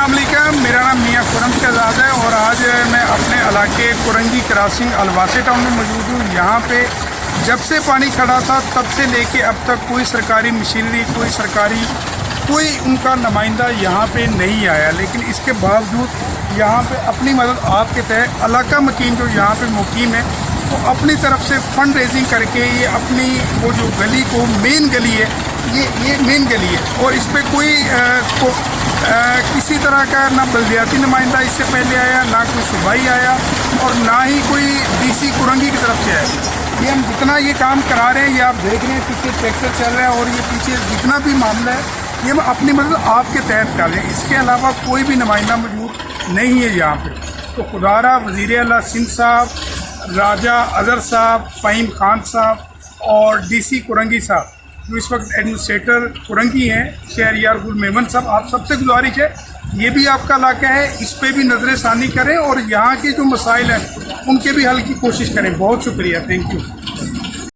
अस्सलाम वालेकुम, मेरा नाम मियाँ खुरम शहजाद है और आज मैं अपने इलाके कुरंगी क्रॉसिंग अलवासे टाउन में मौजूद हूँ। यहाँ पे जब से पानी खड़ा था तब से लेके अब तक कोई सरकारी मशीनरी, कोई उनका नुमाइंदा यहाँ पे नहीं आया, लेकिन इसके बावजूद यहाँ पे अपनी मदद आपके तहत इलाका मकीन जो यहाँ पे मुकीम है तो अपनी तरफ से फंड रेजिंग करके ये अपनी वो जो गली को मेन गली है, ये मेन गली है और इस पर कोई किसी तरह का ना बल्दियाती नुमाइंदा इससे पहले आया, ना कोई सूबाई आया और ना ही कोई डीसी कुरंगी की तरफ से आया। ये हम जितना ये काम करा रहे हैं, ये आप देख रहे हैं पीछे ट्रैक्टर चल रहा है और ये पीछे जितना भी मामला है ये हम अपनी मदद आपके तहत कर रहे हैं। इसके अलावा कोई भी नुमाइंदा मौजूद नहीं है यहाँ पे। तो खुदारा वज़ीर आला सिंध साहब, राजा अज़हर साहब, फ़हीम खान साहब और डीसी कुरंगी साहब जो इस वक्त एडमिनिस्ट्रेटर कुरंगी हैं, शहरियार गुल मेमन साहब, आप सबसे गुजारिश है ये भी आपका इलाका है, इस पर भी नज़र षानी करें और यहाँ के जो मसाइल हैं उनके भी हल की कोशिश करें। बहुत शुक्रिया, थैंक यू।